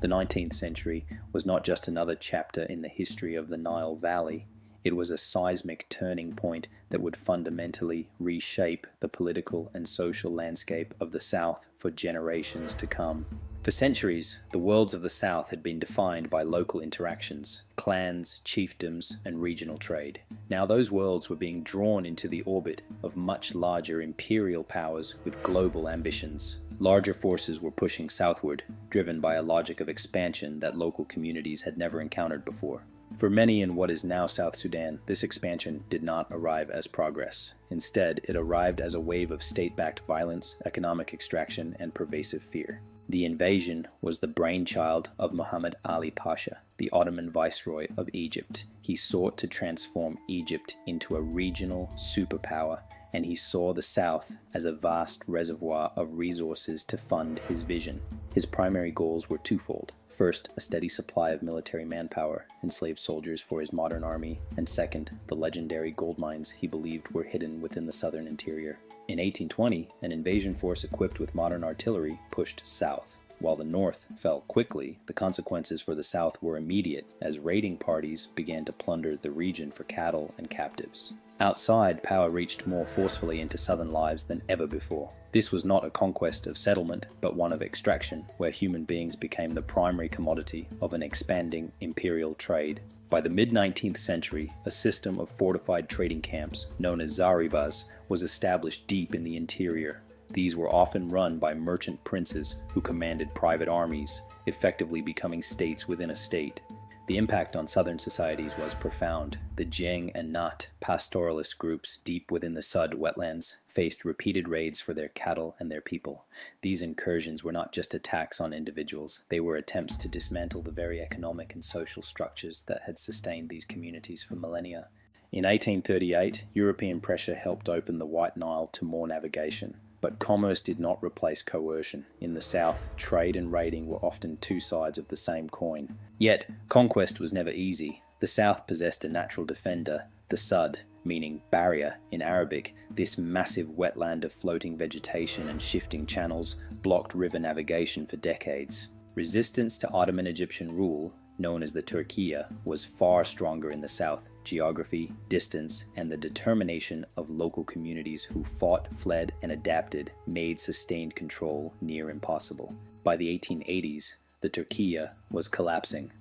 The 19th century was not just another chapter in the history of the Nile Valley, it was a seismic turning point that would fundamentally reshape the political and social landscape of the South for generations to come. For centuries, the worlds of the South had been defined by local interactions, clans, chiefdoms, and regional trade. Now those worlds were being drawn into the orbit of much larger imperial powers with global ambitions. Larger forces were pushing southward, driven by a logic of expansion that local communities had never encountered before. For many in what is now South Sudan, this expansion did not arrive as progress. Instead, it arrived as a wave of state-backed violence, economic extraction, and pervasive fear. The invasion was the brainchild of Muhammad Ali Pasha, the Ottoman viceroy of Egypt. He sought to transform Egypt into a regional superpower, and he saw the South as a vast reservoir of resources to fund his vision. His primary goals were twofold. First, a steady supply of military manpower, enslaved soldiers for his modern army, and second, the legendary gold mines he believed were hidden within the southern interior. In 1820, an invasion force equipped with modern artillery pushed south. While the north fell quickly, the consequences for the south were immediate as raiding parties began to plunder the region for cattle and captives. Outside, power reached more forcefully into southern lives than ever before. This was not a conquest of settlement, but one of extraction, where human beings became the primary commodity of an expanding imperial trade. By the mid-19th century, a system of fortified trading camps, known as zaribas, was established deep in the interior. These were often run by merchant princes who commanded private armies, effectively becoming states within a state. The impact on southern societies was profound. The Jeng and Nat, pastoralist groups deep within the Sud wetlands, faced repeated raids for their cattle and their people. These incursions were not just attacks on individuals, they were attempts to dismantle the very economic and social structures that had sustained these communities for millennia. In 1838, European pressure helped open the White Nile to more navigation. But commerce did not replace coercion. In the South, trade and raiding were often two sides of the same coin. Yet, conquest was never easy. The South possessed a natural defender, the Sud, meaning barrier in Arabic. This massive wetland of floating vegetation and shifting channels blocked river navigation for decades. Resistance to Ottoman Egyptian rule, known as the Turkiya, was far stronger in the South. Geography, distance, and the determination of local communities who fought, fled, and adapted made sustained control near impossible. By the 1880s, the Turkiya was collapsing.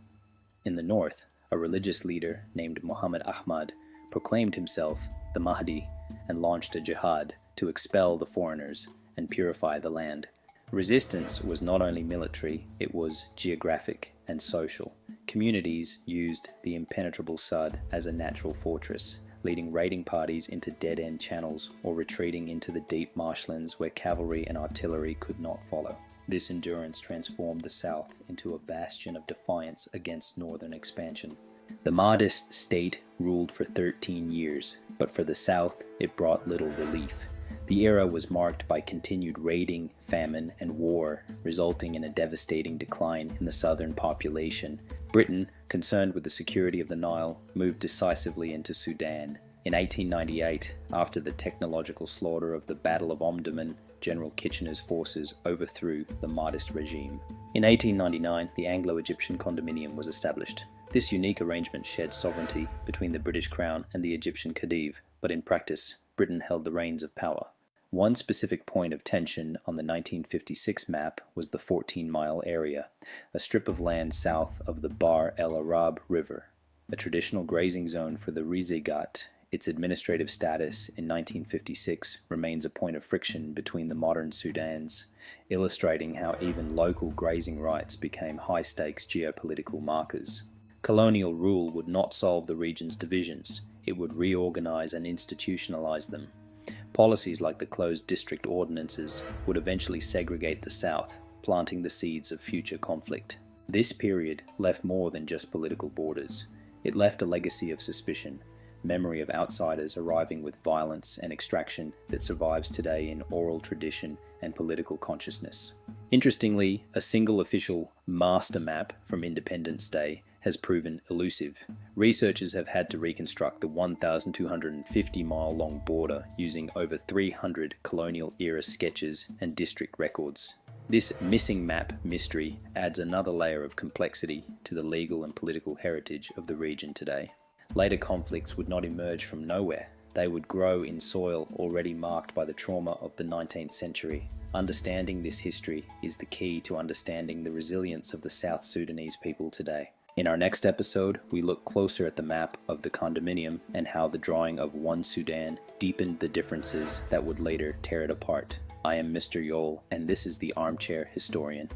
In the north, a religious leader named Muhammad Ahmad proclaimed himself the Mahdi and launched a jihad to expel the foreigners and purify the land. Resistance was not only military, it was geographic and social. Communities used the impenetrable Sud as a natural fortress, leading raiding parties into dead-end channels or retreating into the deep marshlands where cavalry and artillery could not follow. This endurance transformed the South into a bastion of defiance against northern expansion. The Mahdist state ruled for 13 years, but for the South it brought little relief. The era was marked by continued raiding, famine, and war, resulting in a devastating decline in the southern population. Britain, concerned with the security of the Nile, moved decisively into Sudan. In 1898, after the technological slaughter of the Battle of Omdurman, General Kitchener's forces overthrew the Mahdist regime. In 1899, the Anglo-Egyptian condominium was established. This unique arrangement shared sovereignty between the British Crown and the Egyptian Khedive, but in practice, Britain held the reins of power. One specific point of tension on the 1956 map was the 14-mile area, a strip of land south of the Bahr el Arab River, a traditional grazing zone for the Rizegat. Its administrative status in 1956 remains a point of friction between the modern Sudans, illustrating how even local grazing rights became high-stakes geopolitical markers. Colonial rule would not solve the region's divisions, it would reorganize and institutionalize them. Policies like the closed district ordinances would eventually segregate the South, planting the seeds of future conflict. This period left more than just political borders. It left a legacy of suspicion, memory of outsiders arriving with violence and extraction that survives today in oral tradition and political consciousness. Interestingly, a single official master map from Independence Day has proven elusive. Researchers have had to reconstruct the 1,250-mile long border using over 300 colonial-era sketches and district records. This missing map mystery adds another layer of complexity to the legal and political heritage of the region today. Later conflicts would not emerge from nowhere. They would grow in soil already marked by the trauma of the 19th century. Understanding this history is the key to understanding the resilience of the South Sudanese people today. In our next episode, we look closer at the map of the condominium and how the drawing of one Sudan deepened the differences that would later tear it apart. I am Mr. Yol, and this is the Armchair Historian.